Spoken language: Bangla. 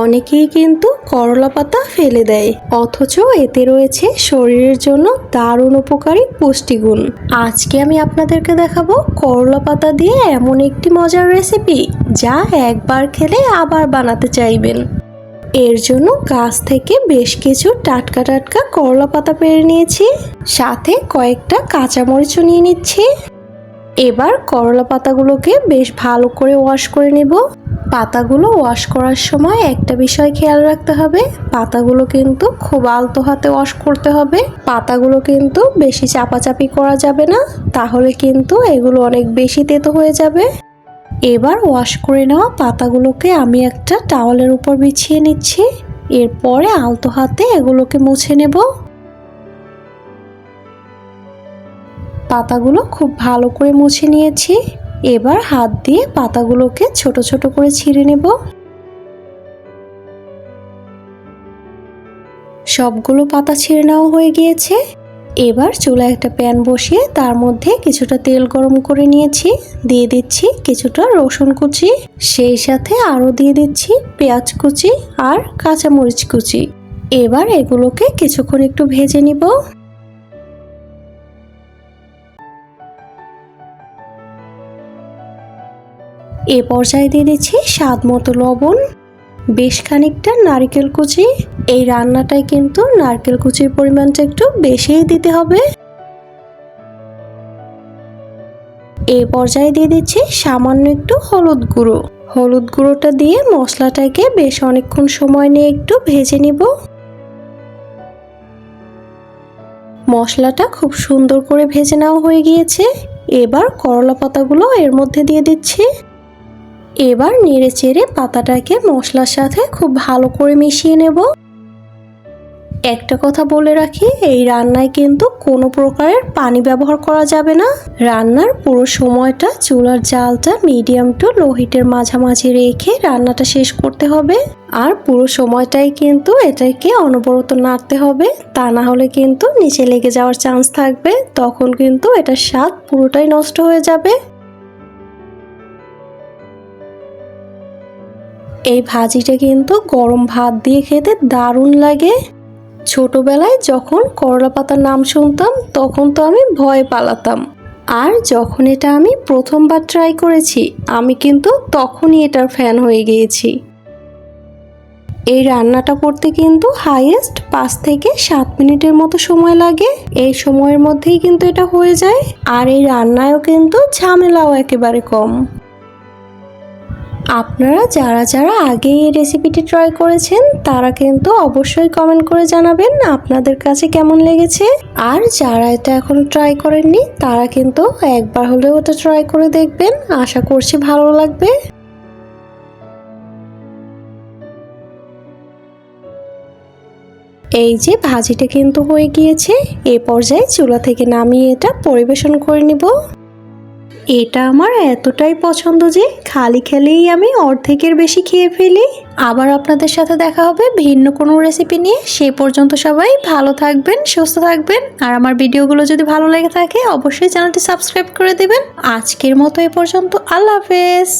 অনেকেই কিন্তু করলা পাতা ফেলে দেয়, অথচ এতে রয়েছে শরীরের জন্য দারুণ উপকারী পুষ্টিগুণ। আজকে আমি আপনাদেরকে দেখাবো করলা পাতা দিয়ে এমন একটি মজার রেসিপি যা একবার খেলে আবার বানাতে চাইবেন। এর জন্য গাছ থেকে বেশ কিছু টাটকা টাটকা করলা পাতা পেড়ে নিয়েছি, সাথে কয়েকটা কাঁচামরিচও নিয়ে নিচ্ছি। এবার করলা পাতাগুলোকে বেশ ভালো করে ওয়াশ করে নেব। পাতাগুলো ওয়াশ করার সময় একটা বিষয় খেয়াল রাখতে হবে, পাতাগুলো কিন্তু খুব আলতো হাতে ওয়াশ করতে হবে। পাতাগুলো কিন্তু বেশি চাপাচাপি করা যাবে না, তাহলে কিন্তু এগুলো অনেক বেশি তেতো হয়ে যাবে। এবার ওয়াশ করে নেওয়া পাতাগুলোকে আমি একটা টাওয়ালের উপর বিছিয়ে নিচ্ছি। এরপরে আলতো হাতে এগুলোকে মুছে নেব। পাতাগুলো খুব ভালো করে মুছে নিয়েছি। এবার হাত দিয়ে পাতাগুলোকে ছোট ছোট করে ছিঁড়ে নেব। সবগুলো পাতা ছিঁড়ে নেওয়া হয়ে গিয়েছে। এবার চুলায় একটা প্যান বসিয়ে তার মধ্যে কিছুটা তেল গরম করে নিয়েছি। দিয়ে দিচ্ছি কিছুটা রসুন কুচি, সেই সাথে আরও দিয়ে দিচ্ছি পেঁয়াজ কুচি আর কাঁচামরিচ কুচি। এবার এগুলোকে কিছুক্ষণ একটু ভেজে নিব। এ পর্যায়ে দিয়ে দিচ্ছি স্বাদ মতো লবণ, বেশ খানিকটা নারকেল কুচি। এই রান্নাটায় কিন্তু নারকেল কুচির পরিমাণটা একটু বেশিই দিতে হবে। এই পর্যায়ে দিয়ে দিচ্ছি সামান্য একটু হলুদ গুঁড়ো। হলুদ গুঁড়োটা দিয়ে মশলাটাকে বেশ অনেকক্ষণ সময় নিয়ে একটু ভেজে নিব। মশলাটা খুব সুন্দর করে ভেজে নেওয়া হয়ে গিয়েছে। এবার করলা পাতাগুলো এর মধ্যে দিয়ে দিচ্ছি। এবার নেড়ে চেড়ে পাতাটাকে মশলার সাথে খুব ভালো করে মিশিয়ে নেব। একটা কথা বলে রাখি, এই রান্নায় কিন্তু কোনো প্রকারের পানি ব্যবহার করা যাবে না। রান্নার পুরো সময়টা চুলার জালটা মিডিয়াম টু লো হিটের মাঝামাঝি রেখে রান্নাটা শেষ করতে হবে। আর পুরো সময়টাই কিন্তু এটাকে অনবরত নাড়তে হবে, তা না হলে কিন্তু নিচে লেগে যাওয়ার চান্স থাকবে, তখন কিন্তু এটার স্বাদ পুরোটাই নষ্ট হয়ে যাবে। এই ভাজিটা কিন্তু গরম ভাত দিয়ে খেতে দারুণ লাগে। ছোটবেলায় যখন করলা পাতার নাম শুনতাম তখন তো আমি ভয় পালাতাম, আর যখন এটা আমি প্রথমবার ট্রাই করেছি আমি কিন্তু তখনই এটার ফ্যান হয়ে গিয়েছি। এই রান্নাটা করতে কিন্তু হাইয়েস্ট 5 থেকে 7 মিনিটের মতো সময় লাগে। এই সময়ের মধ্যেই কিন্তু এটা হয়ে যায়, আর এই রান্নায়ও কিন্তু ঝামেলাও একেবারে কম। আপনারা যারা যারা আগে এই রেসিপিটি ট্রাই করেছেন তারা কিন্তু অবশ্যই কমেন্ট করে জানাবেন আপনাদের কাছে কেমন লেগেছে। আর যারা এটা এখনো ট্রাই করেননি তারা কিন্তু একবার হলেও এটা ট্রাই করে দেখবেন, আশা করছি ভালো লাগবে। এই যে ভাজিটা কিন্তু হয়ে গিয়েছে। এই পর্যায়ে চুলা থেকে নামিয়ে এটা পরিবেশন করে নিব। এটা আমার এতটাই পছন্দ যে খালি খেলেই আমি অর্ধেকের বেশি খেয়ে ফেলি। আবার আপনাদের সাথে দেখা হবে ভিন্ন কোনো রেসিপি নিয়ে। সেই পর্যন্ত সবাই ভালো থাকবেন, সুস্থ থাকবেন। আর আমার ভিডিওগুলো যদি ভালো লেগে থাকে অবশ্যই চ্যানেলটি সাবস্ক্রাইব করে দেবেন। আজকের মতো এ পর্যন্ত, আল্লাহ হাফেজ।